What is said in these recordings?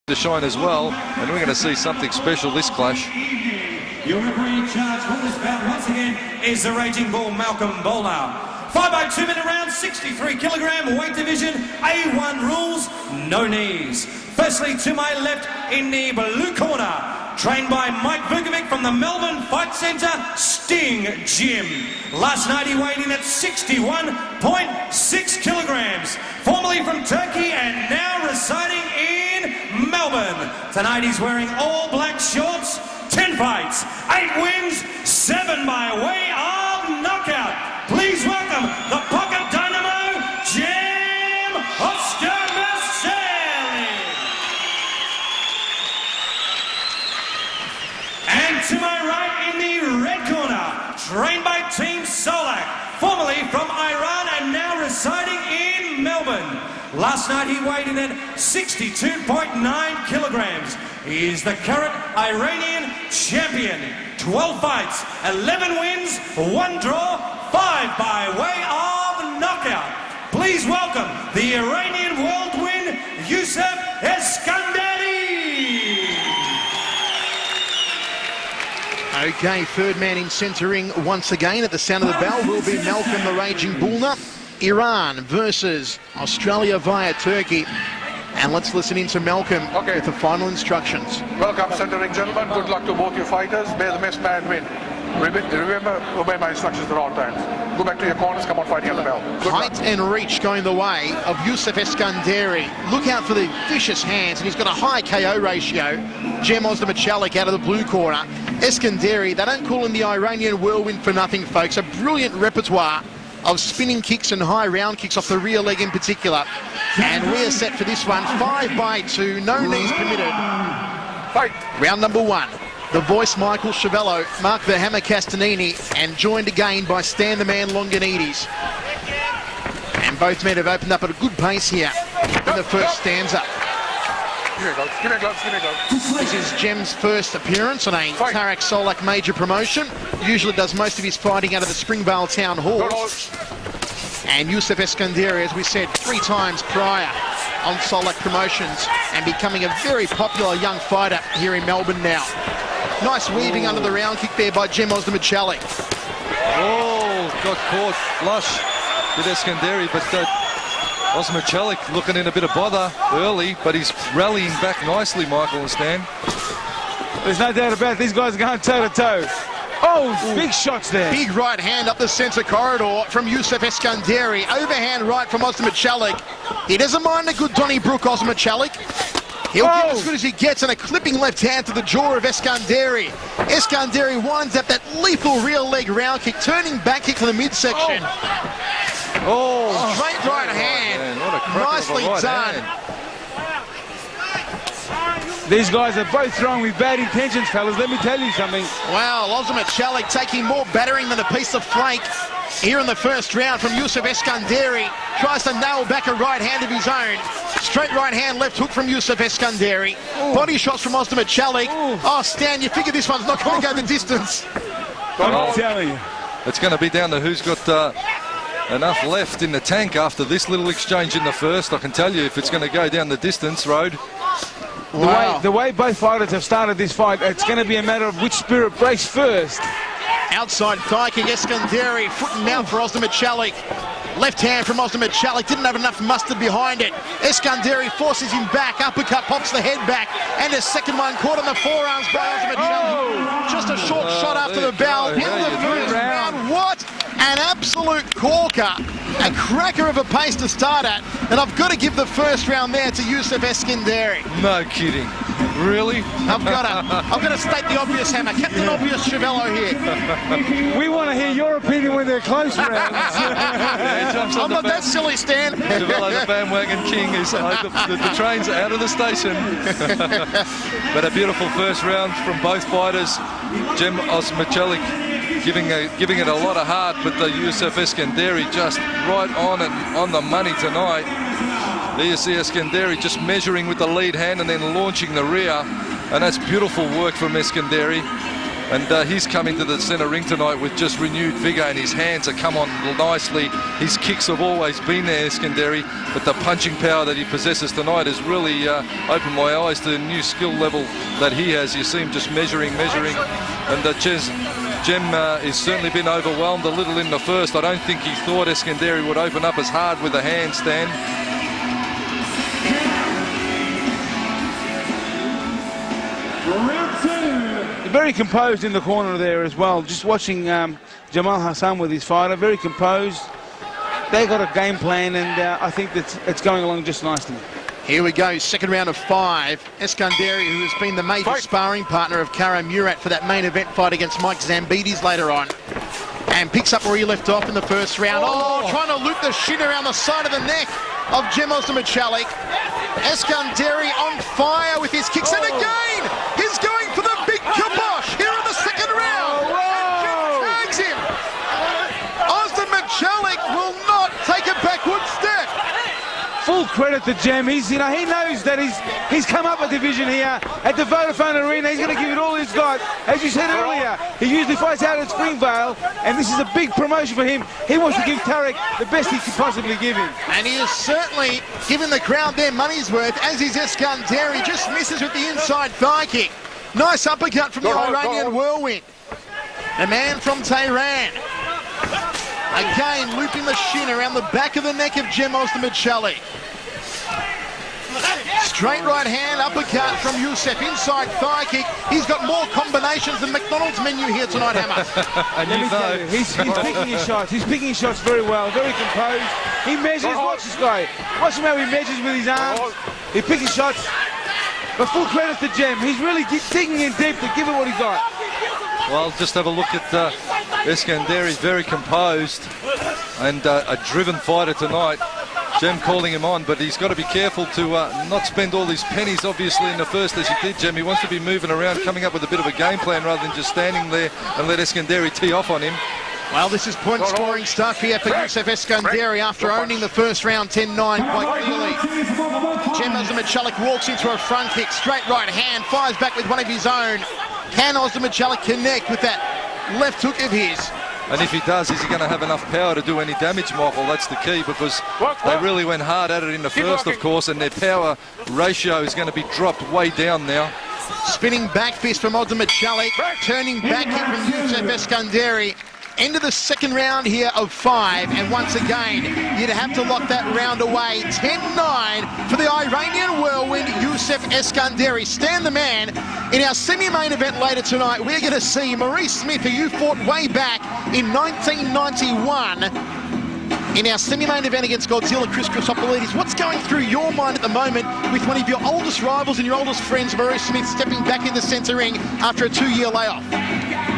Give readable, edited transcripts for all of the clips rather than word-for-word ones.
to shine as well, and we're going to see something special this clash. Your referee in charge for this bout once again is the Raging Bull Malcolm Bowler. 5 by 2 minute round, 63 kilogram weight division, A1 rules, no knees. Firstly, to my left in the blue corner, trained by Mike Vukovic from the Melbourne Fight Centre, Sting Gym. Last night he weighed in at 61.6 kilograms. Formerly from Turkey and now residing in Melbourne. Tonight he's wearing all black shorts, 10 fights, 8 wins, 7 by way of knockout. Please welcome the Pocket Dynamo, Ozdemircelik. And to my right in the red corner, trained by Team Solak, formerly from Iran and now residing in Melbourne. Last night he weighed in at 62.9 kilograms. He is the current Iranian champion. 12 fights, 11 wins, 1 draw, 5 by way of knockout. Please welcome the Iranian world-win Yousef Eskanderi. Okay, third man in centering once again at the sound of the bell will be Malcolm the Raging Bullner. Iran versus Australia via Turkey. And let's listen in to Malcolm with the final instructions. Welcome, centering gentlemen. Good luck to both your fighters. May the best man win. Remember, obey my instructions at all times. Go back to your corners, come on fighting at the bell. Good Height luck. and reach going the way of Yousef Eskanderi. Look out for the vicious hands, and he's got a high KO ratio. Ozdemircelik out of the blue corner. Eskanderi, they don't call him the Iranian whirlwind for nothing, folks. A brilliant repertoire of spinning kicks and high round kicks off the rear leg in particular. And we are set for this one, 5 by 2, no knees permitted. Fight. Round number 1. The voice Michael Chiavello, Mark the Hammer Castanini, and joined again by Stan the Man Longanides. And both men have opened up at a good pace here in the first stanza. Give me gloves, give me gloves, give me gloves. This is Jem's first appearance on a Tarak Solak major promotion. Usually does most of his fighting out of the Springvale Town Hall. And Yousef Eskanderi, as we said, 3 times prior on Solak Promotions and becoming a very popular young fighter here in Melbourne now. Nice weaving under the round kick there by Ozdemircelik. Oh, got caught flush with Eskanderi, but Ozdemircelik looking in a bit of bother early, but he's rallying back nicely, Michael and Stan. There's no doubt about it. These guys are going toe-to-toe. Oh, big shots there. Big right hand up the centre corridor from Yousef Eskanderi. Overhand right from Ozdemircelik. He doesn't mind a good Donnybrook, Ozdemircelik. He'll give as good as he gets, and a clipping left hand to the jaw of Eskanderi. Eskanderi winds up that lethal rear leg round kick, turning back kick to the midsection. Straight right hand. Man, what a cracker Nicely of a right done. hand. These guys are both throwing with bad intentions, fellas. Let me tell you something. Wow, Ozdemircelik taking more battering than a piece of flake here in the first round from Yousef Eskanderi. Tries to nail back a right hand of his own. Straight right hand, left hook from Yousef Eskanderi. Body shots from Ozdemircelik. Oh, Stan, you figure this one's not going to go the distance. I'm telling you. It's going to be down to who's got enough left in the tank after this little exchange in the first. I can tell you if it's going to go down the distance road. The way both fighters have started this fight, it's going to be a matter of which spirit breaks first. Outside thigh kick, Eskanderi, foot and mouth for Ozdemircelik. Left hand from Ozdemircelik, didn't have enough mustard behind it. Eskanderi forces him back, uppercut, pops the head back, and a second one caught on the forearms by Ozdemircelik. Just a short shot after the bell in the first round. What an absolute corker. A cracker of a pace to start at, and I've got to give the first round there to Yousef Eskanderi. No kidding. Really? I've got to state the obvious, Hammer. Captain Obvious Chiavello here. We want to hear your opinion when they're close rounds. I'm not that silly, Stan. Chiavello, the bandwagon king, is the train's out of the station. But a beautiful first round from both fighters. Ozdemircelik giving it a lot of heart, but the Yousef Eskanderi just right on and on the money tonight. There you see Eskanderi just measuring with the lead hand and then launching the rear, and that's beautiful work from Eskanderi. And he's coming to the centre ring tonight with just renewed vigour, and his hands have come on nicely. His kicks have always been there, Eskanderi, but the punching power that he possesses tonight has really opened my eyes to the new skill level that he has. You see him just measuring, and Jem has certainly been overwhelmed a little in the first. I don't think he thought Eskanderi would open up as hard with a handstand. Very composed in the corner there as well. Just watching Jamal Hassan with his fighter, very composed. They got a game plan, and I think that it's going along just nicely. Here we go, second round of 5. Eskanderi, who has been the major sparring partner of Karo Murat for that main event fight against Mike Zambides later on. And picks up where he left off in the first round. Oh, trying to loop the shin around the side of the neck of Jem Ozdemircelik. Eskanderi on fire with his kicks, and again, he's going for the big kibosh here in the second round. And Jem tags him. Ozdemircelik will not take a backward step. Full credit to Jem. He knows that he's come up a division here at the Vodafone Arena. He's going to give it all he's got. As you said earlier, he usually fights out at Springvale, and this is a big promotion for him. He wants to give Tarek the best he could possibly give him. And he is certainly giving the crowd their money's worth, as is Eskanderi. Just misses with the inside thigh kick. Nice uppercut from the Iranian whirlwind. The man from Tehran. Again, looping the shin around the back of the neck of Jem Ozdemircelik. Straight right hand, uppercut from Yousef, inside thigh kick. He's got more combinations than McDonald's menu here tonight, Hammer. And you know. He's picking his shots. He's picking his shots very well, very composed. He measures. Watch this guy. Watch him how he measures with his arms. He picks his shots. But full credit to Jem. He's really digging in deep to give it what he got. Well, just have a look at Eskanderi, very composed and a driven fighter tonight. Jem calling him on, but he's got to be careful to not spend all his pennies, obviously, in the first, as he did, Jem. He wants to be moving around, coming up with a bit of a game plan rather than just standing there and let Eskanderi tee off on him. Well, this is point-scoring stuff here for Yousef Eskanderi after owning the first round 10-9 quite clearly. Jem Ozdemircelik walks into a front kick, straight right hand, fires back with one of his own. Can Ozdemircelik connect with that left hook of his? And if he does, is he going to have enough power to do any damage, Michael? That's the key, because they really went hard at it in the first, of course, and their power ratio is going to be dropped way down now. Spinning back fist from Ozdemircelik, turning back kick from Yousef Eskanderi. Into the second round here of 5, and once again, you'd have to lock that round away. 10-9 for the Iranian whirlwind, Yousef Eskanderi. Stand the man. In our semi-main event later tonight, we're going to see Maurice Smith, who you fought way back in 1991. In our semi-main event against Godzilla, Chris Chrysopolidis. What's going through your mind at the moment with one of your oldest rivals and your oldest friends, Maurice Smith, stepping back in the centre ring after a 2-year layoff?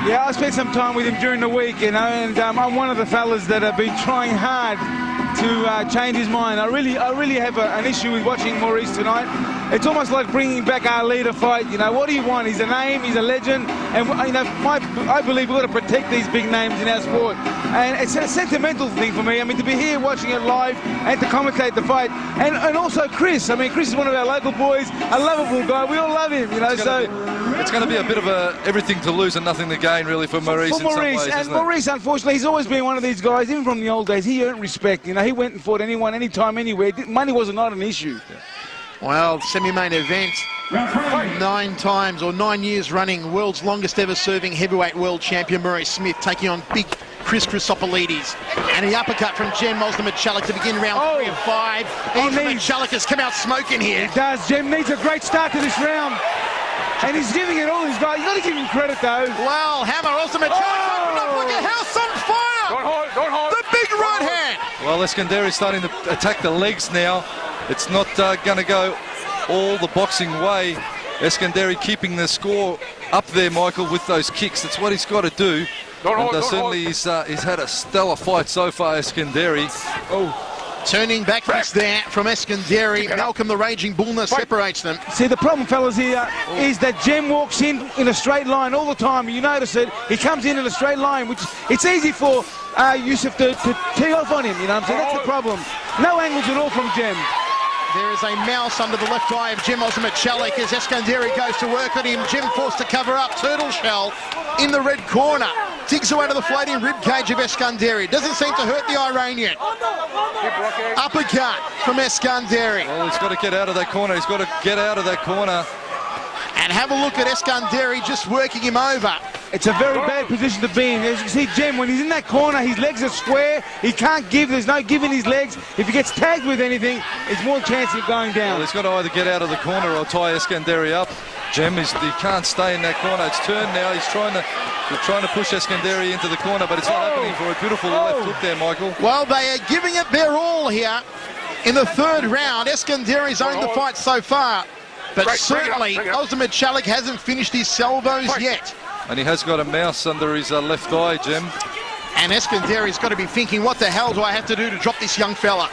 Yeah, I spent some time with him during the week, and I'm one of the fellas that have been trying hard to change his mind. I really have an issue with watching Maurice tonight. It's almost like bringing back our leader fight. What do you want? He's a name, he's a legend, and I believe we've got to protect these big names in our sport. And it's a sentimental thing for me. To be here watching it live and to commentate the fight, and also Chris. Chris is one of our local boys, a lovable guy. We all love him. It's going to be a bit of everything to lose and nothing to gain, really, for Maurice. For Maurice, in some ways, and Maurice, unfortunately, he's always been one of these guys. Even from the old days, he earned respect. He went and fought anyone, anytime, anywhere. Money was not an issue. Yeah. Well, semi-main event, 9 times or 9 years running, world's longest ever serving heavyweight world champion Maurice Smith taking on big Chris Chrysopolidis. And the uppercut from Jem Ozdemircelik to begin round 3 of 5. Ozdemircelik has come out smoking here. He does. Jem needs a great start to this round. And he's giving it all he's got. You've got to give him credit, though. Well, Hammer Ozdemircelik opened up like a house on fire. Don't hold. The big right hand. Well, Eskanderi's starting to attack the legs now. It's not going to go all the boxing way. Eskanderi keeping the score up there, Michael, with those kicks. That's what he's got to do. Certainly he's had a stellar fight so far, Eskanderi. Turning back there from Eskanderi. Malcolm the Raging Bull separates them. See, the problem, fellas, here is that Jem walks in a straight line all the time. You notice it. He comes in a straight line, which it's easy for Yousef to tee off on him. That's the problem. No angles at all from Jem. There is a mouse under the left eye of Jim Ozdemircelik as Eskanderi goes to work on him. Jim forced to cover up. Turtle shell in the red corner. Digs away to the floating rib cage of Eskanderi. Doesn't seem to hurt the Iranian. Uppercut from Eskanderi. Well, he's got to get out of that corner. He's got to get out of that corner. And have a look at Eskanderi just working him over. It's a very bad position to be in. As you can see, Jim, when he's in that corner, his legs are square. He can't give. There's no give in his legs. If he gets tagged with anything, it's more chance of going down. Well, he's got to either get out of the corner or tie Eskanderi up. Jim, he can't stay in that corner. It's turned now. He's trying to push Eskanderi into the corner, but it's not happening for a beautiful left hook there, Michael. Well, they are giving it their all here in the third round. Eskanderi's owned the fight so far, but certainly Ozdemircelik hasn't finished his salvos yet. And he has got a mouse under his left eye, Jim. And Eskanderi's got to be thinking, what the hell do I have to do to drop this young fella?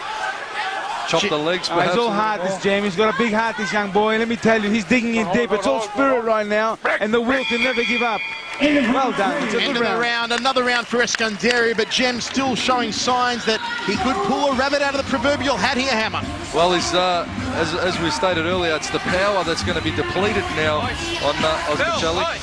Chop the legs, perhaps. He's all heart, this Jim. He's got a big heart, this young boy. Let me tell you, he's digging in deep. It's all spirit right now, and the will can never give up. Well done. It's a End good of the round, another round for Eskanderi, but Jem still showing signs that he could pull a rabbit out of the proverbial hat here, Hammer. Well, he's, as we stated earlier, it's the power that's going to be depleted now on Ozdemircelik.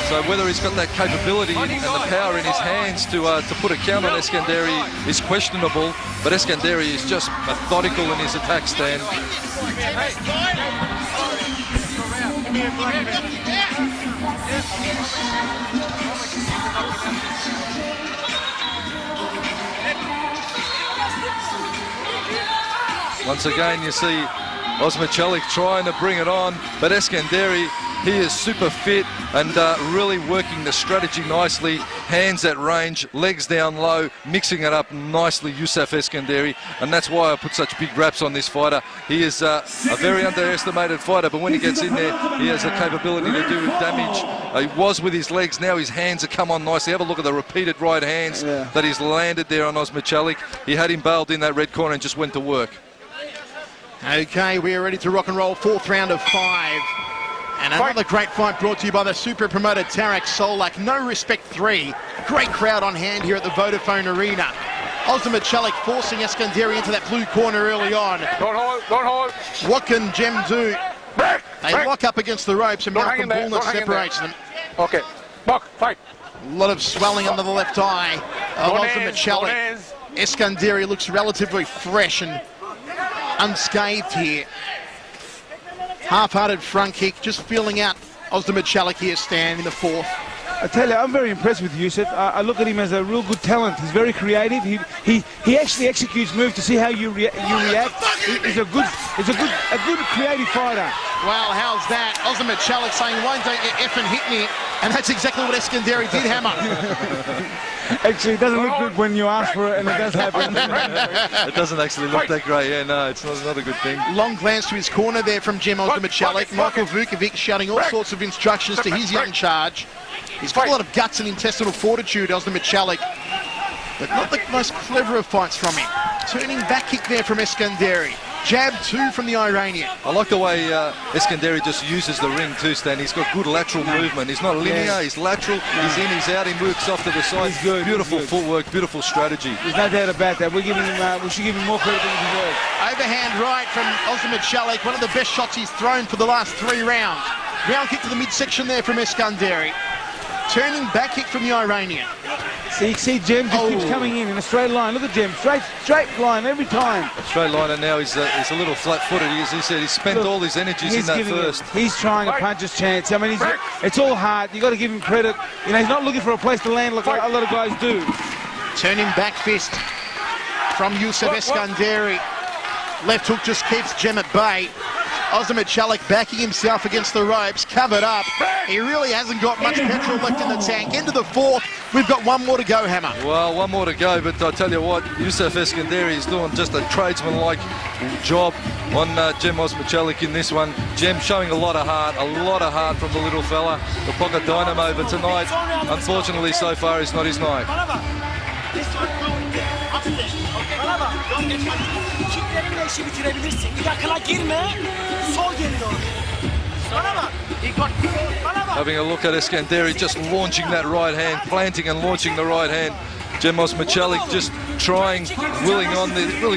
So whether he's got that capability and the power in his hands to put a count on Eskanderi is questionable, but Eskanderi is just methodical in his attack stand. Once again, you see Ozdemircelik trying to bring it on, but Eskanderi, he is super fit and really working the strategy nicely. Hands at range, legs down low, mixing it up nicely, Yousef Eskanderi, and that's why I put such big raps on this fighter. He is a very underestimated fighter, but when he gets in there, he has the capability to do damage. He was with his legs, now his hands have come on nicely. Have a look at the repeated right hands that he's landed there on Ozdemircelik. He had him bailed in that red corner and just went to work. Okay, we are ready to rock and roll, fourth round of 5. And another great fight brought to you by the super promoter Tarak Solak. No Respect 3. Great crowd on hand here at the Vodafone Arena. Ozdemircelik forcing Eskanderi into that blue corner early on. Don't hold. What can Jem do? They lock up against the ropes and Malcolm Bullner separates them. Okay, Buck, fight. A lot of swelling under the left eye of Ozdemircelik. Eskanderi looks relatively fresh and unscathed here. Half-hearted front kick, just feeling out Ozdemircelik here, stand in the fourth. I tell you, I'm very impressed with Yousef. I look at him as a real good talent. He's very creative. He actually executes moves to see how you react. He's a good creative fighter. Well, how's that? Ozdemircelik saying, why don't you effing hit me? And that's exactly what Eskanderi did, Hammer. Actually, it doesn't look good when you ask for it, and it does happen. It doesn't actually look that great. Yeah, no, it's not a good thing. Long glance to his corner there from Jem Ozdemircelik. Michael Vukovic shouting all sorts of instructions to his young charge. He's got a lot of guts and intestinal fortitude, Ozdemircelik, but not the most clever of fights from him. Turning back kick there from Eskanderi. Jab 2 from the Iranian. I like the way Eskanderi just uses the ring too, Stan. He's got good lateral movement. He's not linear, he's lateral, he's in, he's out, he moves off to the side. He's good. Beautiful footwork, beautiful strategy. There's no doubt about that. We should give him more credit than he deserves. Overhand right from Ozdemircelik, one of the best shots he's thrown for the last 3 rounds. Round kick to the midsection there from Eskanderi. Turning back kick from the Iranian. So you see Jem just keeps coming in a straight line. Look at Jem, straight line every time. Straight line, and now he's a little flat-footed. As he said, he spent all his energies in that first. He's trying a puncher's chance. I mean, it's all hard. You got to give him credit. You know, he's not looking for a place to land like a lot of guys do. Turning back fist from Yousef Eskanderi. Left hook just keeps Jem at bay. Ozdemircelik backing himself against the ropes, covered up. He really hasn't got much petrol left in the tank. Into the fourth, we've got one more to go, Hammer. Well, one more to go, but I tell you what, Yousef Eskanderi is doing just a tradesman-like job on Jem Ozdemircelik in this one. Jem showing a lot of heart from the little fella, the pocket dynamo, but tonight, unfortunately, so far, is not his night. Kitlerinle işi bitirebilirsin. Bir yakına girme. Sol geliyor. Bana bak. Having a look at Eskanderi, just launching that right hand, planting and launching the right hand. Jem Ozdemircelik just trying, willing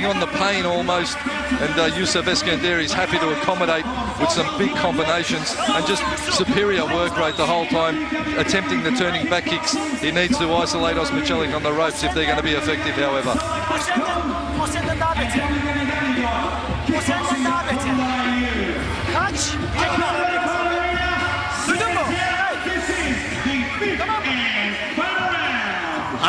on the pain almost, and Yousef Eskanderi is happy to accommodate with some big combinations and just superior work rate the whole time, attempting the turning back kicks. He needs to isolate Ozdemircelik on the ropes if they're going to be effective, however. O senden daha beter. O senden daha beter. Kaç. Tekrar. Duydun mu? Hey. Tamam mı?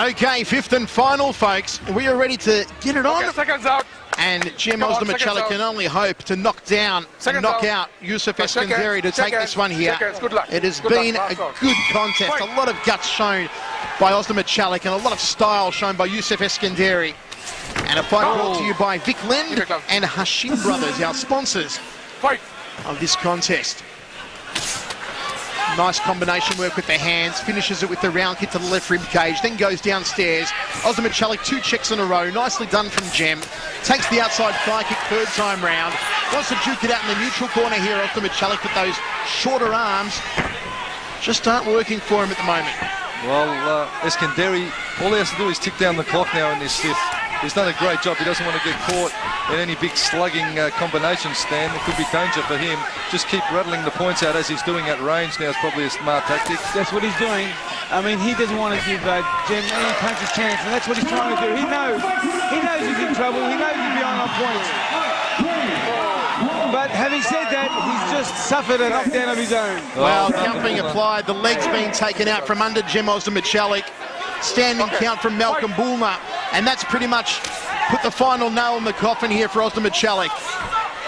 Okay, fifth and final, folks. We are ready to get it on. Okay, seconds out. And Jem Come on, Ozdemircelik seconds can out. only hope to knock down and knock out Yousef Eskanderi to take this one here. Seconds. Good luck. It has Good been luck. a Last out. good contest. Fight. A lot of guts shown by Ozdemircelik and a lot of style shown by Yousef Eskanderi. And a fight brought to you by Vic Lend and Hashim Brothers, our sponsors Fight. of this contest. Nice combination work with the hands, finishes it with the round kick to the left rib cage, then goes downstairs. Ozdemircelik 2 checks in a row, nicely done from Jem. Takes the outside thigh kick third time round. Wants to duke it out in the neutral corner here, Ozdemircelik, with those shorter arms just aren't working for him at the moment. Well, Eskanderi, all he has to do is tick down the clock now in this stiff. He's done a great job. He doesn't want to get caught in any big slugging combination stand. It could be danger for him. Just keep rattling the points out as he's doing at range now is probably a smart tactic. That's what he's doing. I mean, he doesn't want to give Jem any puncher's chance, and that's what he's trying to do. He knows he's in trouble. He knows he's behind on points. But having said that, he's just suffered a knockdown of his own. Well, count being applied, the legs being taken out from under Jem Ozdemircelik. Standing count from Malcolm Bulmer, and that's pretty much put the final nail in the coffin here for Ozdemircelik.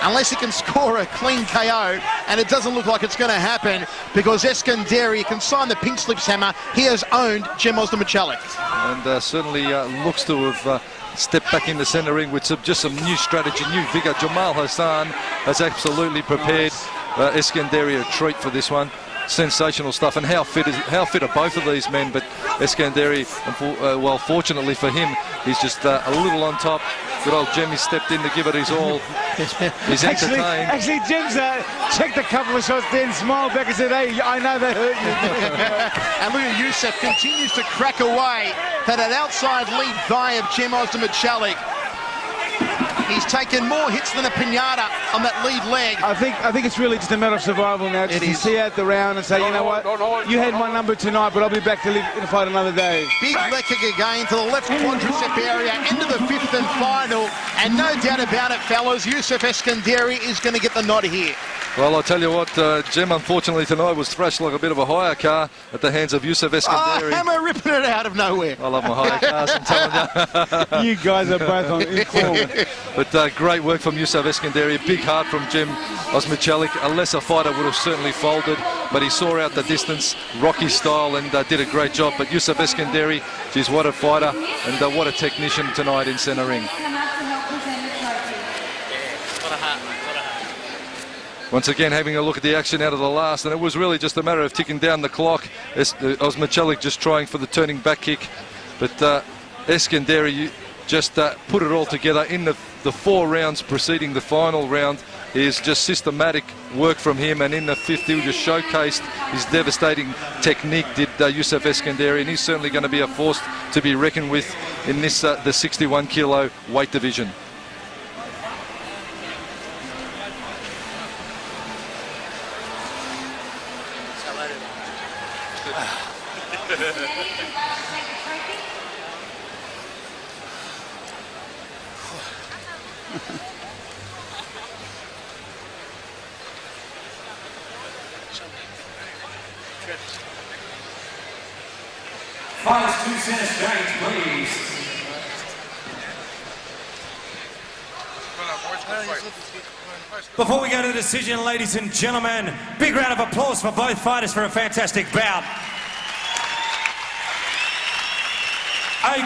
Unless he can score a clean KO, and it doesn't look like it's going to happen because Eskanderi can sign the pink slips hammer. He has owned Jem Ozdemircelik. And certainly looks to have stepped back in the centre ring with just some new strategy, new vigour. Jamal Hassan has absolutely prepared Eskanderi a treat for this one. Sensational stuff, and how fit are both of these men? But Eskanderi, well, fortunately for him, he's just a little on top. Good old Jem, he stepped in to give it his all. He's entertained. Actually, Jem's checked a couple of shots, then smiled back and said, "Hey, I know that hurt you." And look at Yousef continues to crack away to that outside lead thigh of Jem Ozdemircelik. He's taken more hits than a pinata on that lead leg. I think it's really just a matter of survival now. Just to see out the round and say, you know what, you had my number tonight, but I'll be back to live in a fight another day. Big leg kick again to the left quadricep area, into the fifth and final. And no doubt about it, fellas, Yousef Eskanderi is going to get the nod here. Well, I'll tell you what, Jem, unfortunately tonight was thrashed like a bit of a hire car at the hands of Yousef Eskanderi. Hammer ripping it out of nowhere. I love my hire cars, I'm telling you. You guys are both on equal. But great work from Yousef Eskanderi, big heart from Jem Ozdemircelik. A lesser fighter would have certainly folded, but he saw out the distance, Rocky style, and did a great job. But Yousef Eskanderi, geez, what a fighter, and what a technician tonight in centre ring. Once again, having a look at the action out of the last, and it was really just a matter of ticking down the clock. Ozdemircelik just trying for the turning back kick, but Eskanderi just put it all together in the 4 rounds preceding the final round. Is just systematic work from him, and in the 5th he just showcased his devastating technique, did Yousef Eskanderi, and he's certainly going to be a force to be reckoned with in this the 61 kilo weight division. Fighters to center stage, please. Before we go to the decision, ladies and gentlemen, big round of applause for both fighters for a fantastic bout.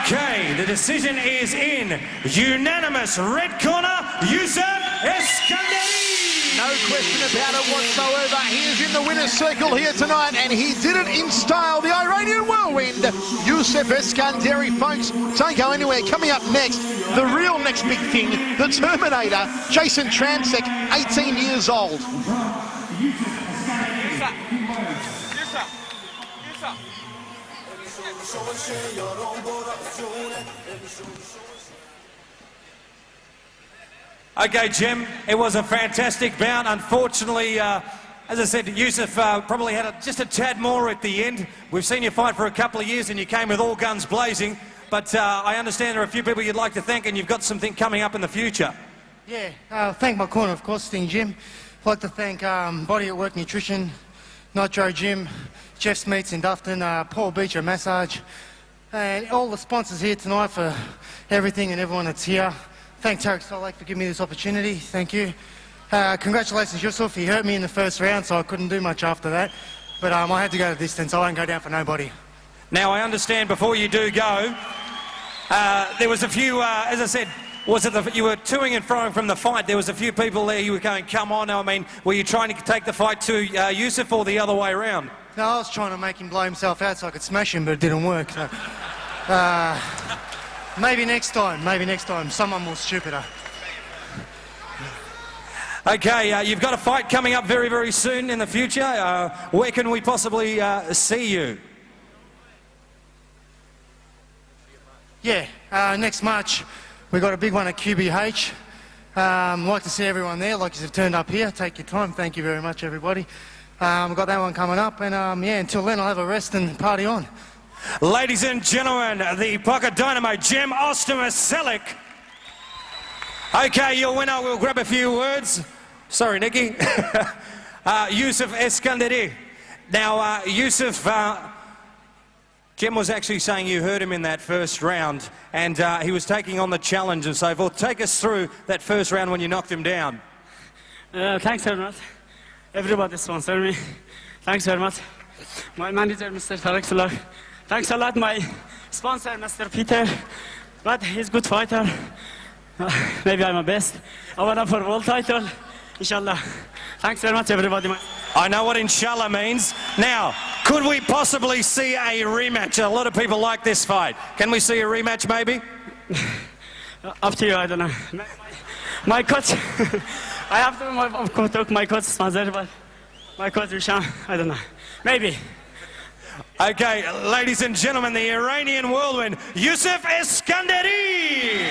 Okay, the decision is in unanimous red corner, Yousef Eskanderi. No question about it whatsoever. He is in the winner's circle here tonight, and he did it in style. The Iranian whirlwind, Yousef Eskanderi, folks. Don't go anywhere. Coming up next, the real next big thing, the Terminator, Jason Tramsek, 18 years old. Okay, Jim, it was a fantastic bout. Unfortunately, as I said, Yousef probably had just a tad more at the end. We've seen you fight for a couple of years and you came with all guns blazing. But I understand there are a few people you'd like to thank and you've got something coming up in the future. Yeah, thank my corner, of course, Sting Jim. I'd like to thank Body at Work Nutrition, Nitro Gym, Jeff's Meats in Dufton, Paul Beecher Massage, and all the sponsors here tonight for everything and everyone that's here. Thanks, Tarek Solak, for giving me this opportunity. Thank you. Congratulations, Yousef. He hurt me in the first round, so I couldn't do much after that. But I had to go the distance. I won't go down for nobody. Now, I understand before you do go, there was a few, as I said, you were toing and froing from the fight. There was a few people there you were going, come on. I mean, were you trying to take the fight to Yousef or the other way around? No, I was trying to make him blow himself out so I could smash him, but it didn't work. So, maybe next time, someone more stupider. Okay, you've got a fight coming up very, very soon in the future. Where can we possibly see you? Yeah, next March, we got a big one at QBH. Like to see everyone there, like you've turned up here. Take your time. Thank you very much, everybody. We've got that one coming up, and yeah, until then, I'll have a rest and party on. Ladies and gentlemen, the Pocket Dynamo, Jim Ozdemircelik. Okay, your winner, we'll grab a few words. Sorry, Nicky. Yousef Eskanderi. Now, Yousef, Jim was actually saying you heard him in that first round, and he was taking on the challenge and so forth. Take us through that first round when you knocked him down. Thanks very much. Everybody sponsored me. Thanks very much. My manager, Mr. Eskanderi. Thanks a lot, my sponsor, Mr. Peter. But he's a good fighter. Maybe I'm the best. I want for world title, inshallah. Thanks very much, everybody. I know what inshallah means. Now, could we possibly see a rematch? A lot of people like this fight. Can we see a rematch, maybe? Up to you, I don't know. My coach, I have to talk my coach sponsor, but my coach, Risham, I don't know. Maybe. Okay, ladies and gentlemen, the Iranian whirlwind, Yousef Eskanderi.